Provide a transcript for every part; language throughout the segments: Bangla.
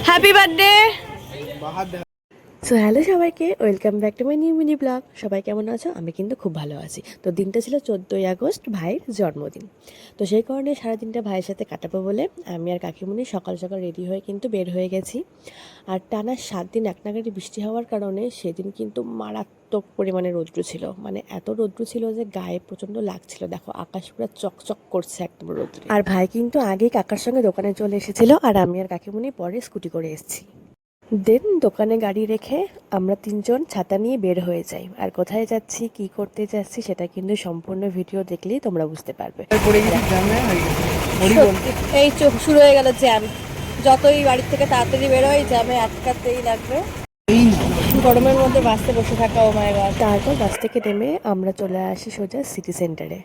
Happy birthday. সো হ্যালো সবাইকে, welcome back to my new mini blog. সবাই কেমন আছো? আমি কিন্তু খুব ভালো আছি। তো দিনটা ছিল 14ই আগস্ট, ভাইয়ের জন্মদিন। তো সেই কারণে সারাদিনটা ভাইয়ের সাথে কাটাবো বলে আমি আর কাকিমুনি সকাল সকাল রেডি হয়ে কিন্তু বের হয়ে গেছি। আর টানা 7 দিন এক নাগাড়ি বৃষ্টি হওয়ার কারণে সেদিন কিন্তু মারাত্মক পরিমাণে রৌদ্র ছিল, মানে এত রৌদ্র ছিল যে গায়ে প্রচণ্ড লাগছিল। দেখো আকাশ পুরো চকচক করছে একদম রৌদ্রে। আর ভাই কিন্তু আগেই কাকার সঙ্গে দোকানে চলে এসেছিল, আর আমি আর কাকিমুনি পরে স্কুটি করে এসেছি। দেন দোকানে গাড়ি রেখে আমরা তিনজন ছাতা নিয়ে বের হয়ে যাই। আর কোথায় যাচ্ছি, কি করতে যাচ্ছি, সেটা কিন্তু সম্পূর্ণ ভিডিও দেখলেই তোমরা বুঝতে পারবে। এই চোখ শুরু হয়ে গেল জ্যাম। যতই বাড়ির থেকে তাড়াতাড়ি বেরোয় জ্যামে আটকাতেই লাগবে। গরমের মধ্যে বাসে বসে থাকা, ও মাই গড। তারপর বাস থেকে নেমে আমরা চলে আসি সোজা সিটি সেন্টারে।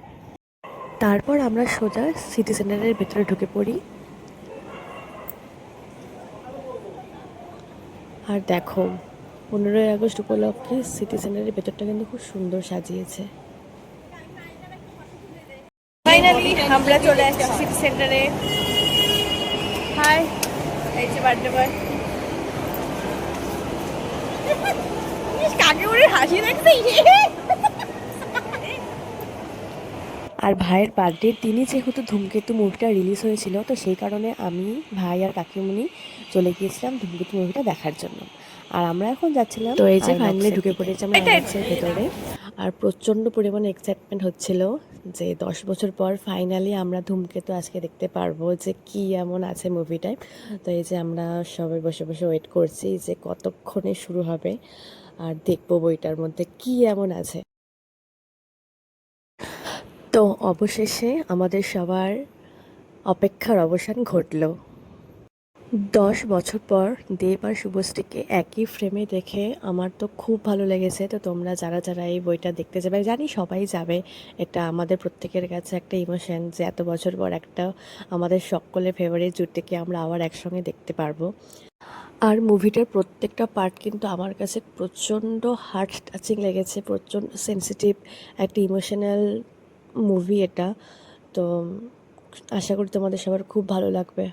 তারপর আমরা সোজা সিটি সেন্টারের ভেতরে ঢুকে পড়ি। আর দেখো 15ই আগস্ট উপলক্ষে সিটি সেন্টারের ভেতরটা কিন্তু খুব সুন্দর সাজিয়েছে। ফাইনালি আমরা চলে আসছি সিটি সেন্টারে। হাই, এই যে বার্থডে বয়। কাকে ওরে হাসি দেখছে। আর ভাইয়ের বার্থডের দিনই যেহেতু ধূমকেতু মুভিটা রিলিজ হয়েছিল, তো সেই কারণে আমি, ভাই আর কাকিমুনি চলে গিয়েছিলাম ধূমকেতু মুভিটা দেখার জন্য। আর আমরা এখন যাচ্ছিলাম, তো এই যে ফাইনালি ঢুকে পড়েছি আমরা আইনক্সের ভেতরে। আর প্রচণ্ড পরিমাণে এক্সাইটমেন্ট হচ্ছিল যে 10 বছর পর ফাইনালি আমরা ধূমকেতু আজকে দেখতে পারবো, যে কি এমন আছে মুভিটায়। তো এই যে আমরা সবাই বসে বসে ওয়েট করছি যে কতক্ষণে শুরু হবে আর দেখবো বইটার মধ্যে কি এমন আছে। তো অবশেষে আমাদের সবার অপেক্ষার অবসান ঘটল। 10 বছর পর দেব আর শুভশ্রীকে একই ফ্রেমে দেখে আমার তো খুব ভালো লেগেছে। তো তোমরা যারা যারা এই বইটা দেখতে যাবে, জানি সবাই যাবে, এটা আমাদের প্রত্যেকের কাছে একটা ইমোশন যে এত বছর পর একটা আমাদের সকলের ফেভারিট জুটিকে আমরা আবার একসঙ্গে দেখতে পারবো। আর মুভিটার প্রত্যেকটা পার্ট কিন্তু আমার কাছে প্রচণ্ড হার্ট টাচিং লেগেছে, প্রচণ্ড সেন্সিটিভ একটা ইমোশনাল মুভি এটা। তো আশা করি তোমাদের সবার খুব ভালো লাগবে।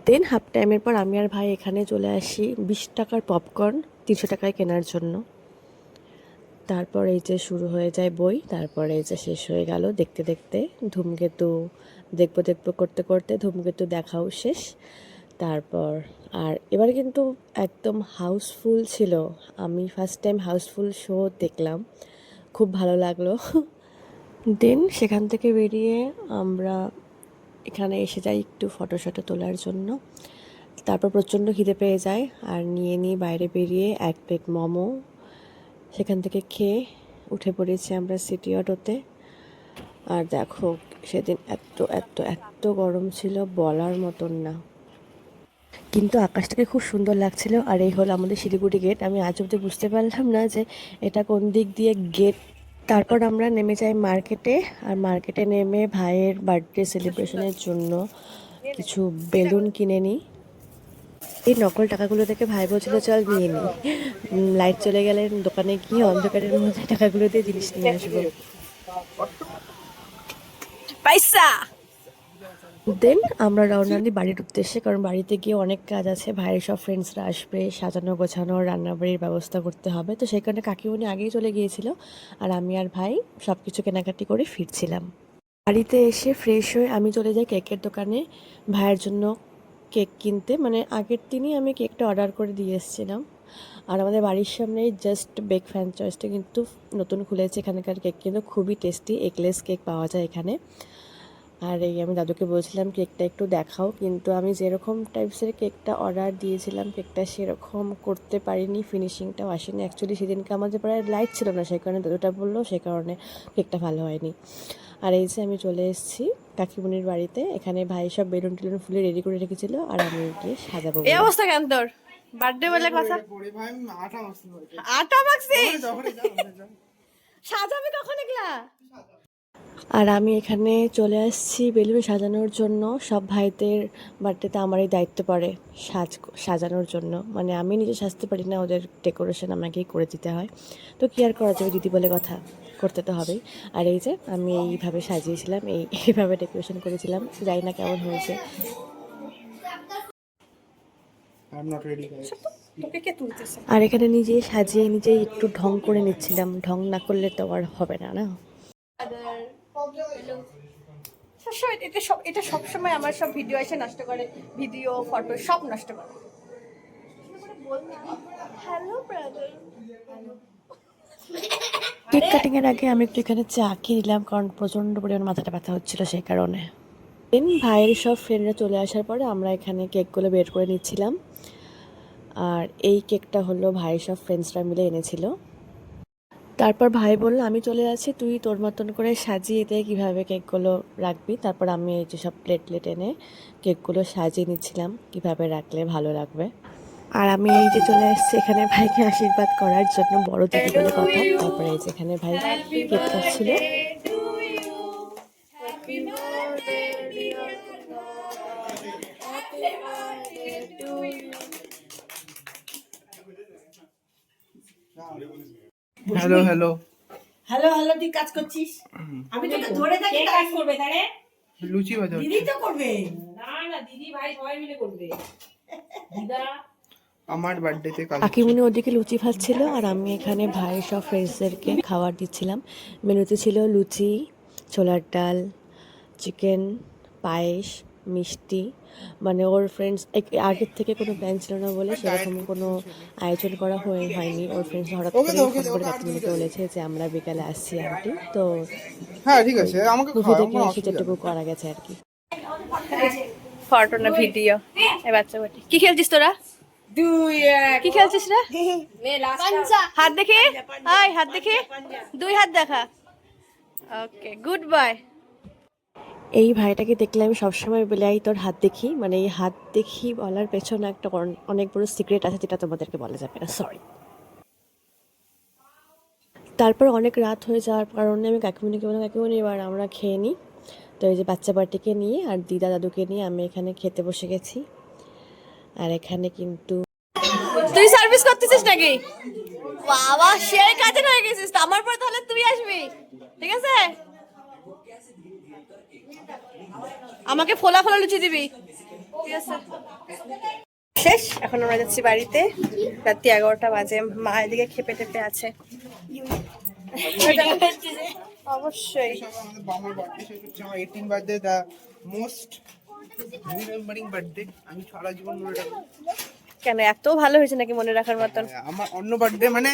দেন হাফ টাইমের পর আমি আর ভাই এখানে চলে আসি 20 টাকার পপকর্ন 300 টাকায় কেনার জন্য। তারপর এই যে শুরু হয়ে যায় বই, তারপরে এই যে শেষ হয়ে গেল দেখতে দেখতে। ধূমকেতু দেখবো দেখবো করতে করতে ধূমকেতু দেখাও শেষ। তারপর আর এবার কিন্তু একদম হাউসফুল ছিল। আমি ফার্স্ট টাইম হাউসফুল শো দেখলাম, খুব ভালো লাগলো। দেন সেখান থেকে বেরিয়ে আমরা এখানে এসে যাই একটু ফটো তোলার জন্য। তারপর প্রচণ্ড খিদে পেয়ে যায় আর নিয়ে নিই বাইরে বেরিয়ে 1 প্লেট মোমো। সেখান থেকে খেয়ে উঠে পড়েছি আমরা সিটি অটোতে। আর দেখো সেদিন এত এত এত গরম ছিল বলার মতন না, কিন্তু আকাশটাকে খুব সুন্দর লাগছিল। আর এই হলো আমাদের শিলিগুড়ি গেট। আমি আজ অবধি বুঝতে পারলাম না যে এটা কোন দিক দিয়ে গেট। তারপর আমরা নেমে যাই মার্কেটে। আর মার্কেটে নেমে ভাইয়ের বার্থডে সেলিব্রেশনের জন্য কিছু বেলুন কিনে নিই। এই নকল টাকাগুলো থেকে ভাই বলছিল চল নিয়ে নিই। লাইট চলে গেলে দোকানে গিয়ে অন্ধকারের মধ্যে টাকাগুলো দিয়ে জিনিস নিয়ে আসবো। পয়সা। দেন আমরা রওনা দিই বাড়ির উদ্দেশ্যে, কারণ বাড়িতে গিয়ে অনেক কাজ আছে। ভাইয়ের সব ফ্রেন্ডসরা আসবে, সাজানো গোছানো রান্নাবাড়ির ব্যবস্থা করতে হবে। তো সেই কারণে কাকিমুনি আগেই চলে গিয়েছিল, আর আমি আর ভাই সব কিছু কেনাকাটি করে ফিরছিলাম। বাড়িতে এসে ফ্রেশ হয়ে আমি চলে যাই কেকের দোকানে ভাইয়ের জন্য কেক কিনতে। মানে আগের দিনই আমি কেকটা অর্ডার করে দিয়ে এসেছিলাম। আর আমাদের বাড়ির সামনেই জাস্ট বেক ফ্যান চয়েসটা কিন্তু নতুন খুলেছে। এখানকার কেক কিন্তু খুবই টেস্টি, এগলেস কেক পাওয়া যায় এখানে। আর এই আমি দাদুকে বলছিলাম কেকটা একটু দেখাও, কিন্তু আমি যেরকম টাইপসের কেকটা অর্ডার দিয়েছিলাম কেকটা সেরকম করতে পারিনি, ফিনিশিংটাও আসেনি। অ্যাকচুয়ালি সেদিনকে আমাদের প্রায় লাইট ছিল না, সেই কারণে দাদুটা বললো, সেই কারণে কেকটা ভালো হয়নি। আর এই যে আমি চলে এসেছি কাকিমুনির বাড়িতে। এখানে ভাই সব বেলুন টেলুন ফুলে রেডি করে রেখেছিল, আর আমি গিয়ে সাজাবো। এই অবস্থা কেন তোর? বার্থডে বলে কথা, আটা মাখছিস, সাজাবি কখন এগুলা? আর আমি এখানে চলে আসছি বেলুন সাজানোর জন্য। সব ভাইদের বার্থডেতে আমারই দায়িত্ব পড়ে সাজানোর জন্য। মানে আমি নিজে সাজতে পারি না, ওদের ডেকোরেশন আমাকেই করে দিতে হয়। তো কি আর করা যাবে, দিদি বলে কথা, করতে তো হবেই। আর এই যে আমি এইভাবে সাজিয়েছিলাম, এইভাবে ডেকোরেশন করেছিলাম, জানি না কেমন হয়েছে। I am not ready guys. তোকে কে তুলতেছে? আর এখানে নিজে সাজিয়ে নিজেই একটু ঢং করে নিচ্ছিলাম, ঢং না করলে তো আর হবে না না। সবসময় এটা সবসময় আমার সব ভিডিও এসে নষ্ট করে, ভিডিও ফটো সব নষ্ট করে। Hello brother. কেক কাটিং এর আগে আমি একটু এখানে চা খেয়ে নিলাম, কারণ প্রচন্ড পরিমাণ মাথাটা ব্যথা হচ্ছিল সেই কারণে। দেন ভাইয়ের সব ফ্রেন্ডরা চলে আসার পরে আমরা এখানে কেকগুলো বের করে নিচ্ছিলাম। আর এই কেকটা হলো ভাইয়ের সব ফ্রেন্ডসরা মিলে এনেছিল। তারপর ভাই বলল, আমি চলে যাচ্ছি, তুই তোর মতন করে সাজিয়ে দে কীভাবে কেকগুলো রাখবি। তারপর আমি এই যে সব প্লেট এনে কেকগুলো সাজিয়ে নিচ্ছিলাম কীভাবে রাখলে ভালো লাগবে। আর আমি এই যে চলে এসেছি এখানে ভাইকে আশীর্বাদ করার জন্য, বড় দিদি বলে কথা। তারপরে এই যে এখানে ভাই কেক কাটছিল। হ্যালো হ্যালো হ্যালো হ্যালো, তুই কাজ করছিস? আমি তোকে ধরে থাকি, কাজ করবে তাহলে লুচি ভাজা দিদি তো করবে। না না, দিদি ভাই সবাই মিলে করবে। দিদা আমার বার্থডেতে কাজ। কাকিমুনি ওদিকে লুচি ভাজছিল আর আমি এখানে ভাইয়ের সব ফ্রেন্ডসদেরকে খাবার দিচ্ছিলাম। মেনুতে ছিল লুচি, ছোলার ডাল, চিকেন, পায়েস, মিষ্টি। মানে ওর ফ্রেন্ডস আগের থেকে কোনো প্ল্যান ছিল না বলে সেরকম কোনো আয়োজন করা হয়নি। ওর ফ্রেন্ডস হঠাৎ করে ফোন করে কাকিমুনিকে বলেছে যে আমরা বিকালে আসছি আন্টি, তো হ্যাঁ ঠিক আছে, আমাকে মুভি খাওয়া দেখে কোনো এসে অসুবিধা যেটুকু নেই। করা গেছে আর কি। ফটো না ভিডিও। এই বাচ্চা বাটি কি খেলছিস তোরা? দুই কি খেলছিস রে? হাত দেখে, হাই হাত দেখে, দুই হাত দেখা। ওকে, গুড বাই। এই ভাইটাকে দেখলে আমি সবসময় বলি, এই তোর হাত দেখি, মানে এই হাত দেখি বলার পেছনে একটা অনেক বড় সিক্রেট আছে যেটা তোমাদেরকে বলা যাবে না, সরি। তারপর অনেক রাত হয়ে যাওয়ার কারণে আমি কাকিমুনিকে বললাম, কাকিমুনি এবার আমরা খেয়ে নিই। তো এই যে বাচ্চা বাটিকে নিয়ে আর দিদা দাদুকে নিয়ে আমি এখানে খেতে বসে গেছি। আর এখানে কিন্তু তুই সার্ভিস করতেছিস নাকি? বাবা, সেই কাজে হয়ে গেছিস। আমার পর তাহলে তুই আসবি, ঠিক আছে? আমাকে ফোলা ফোলা লুচি দিবি, ঠিক আছে? শেষ, এখন আমরা যাচ্ছি বাড়িতে। রাত্রি 11টা বাজে। মা এদিকে খেপে টেপে আছে। অবশ্যই। আমার বার্থডে শেষ হচ্ছে, আমার 18 birthday, the most remembering birthday. আমি সারা জীবন মনে রাখবো। কেন, এত ভালো হয়েছে নাকি মনে রাখার মতন? আমার অন্য বার্থডে মানে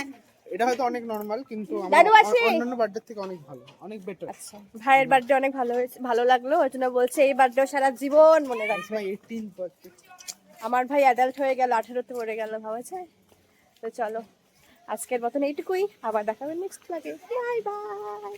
এটা হয়তো অনেক নর্মাল, কিন্তু আমার দাদু আসি। অন্যান্য বার্থডে থেকে অনেক ভালো, অনেক বেটার। আচ্ছা, ভাইয়ের বার্থডে অনেক ভালো হয়েছে, ভালো লাগলো। ওই জন্য বলছে এই বার্থডে সারা জীবন মনে রাখবে। মাই 18th বার্থডে। আমার ভাই অ্যাডাল্ট হয়ে গেল, 18তে পড়ে গেল, ভাবাছে? তো চলো, আজকের মতন এইটুকুই। আবার দেখাবেন নেক্সট ব্লগে। Bye bye.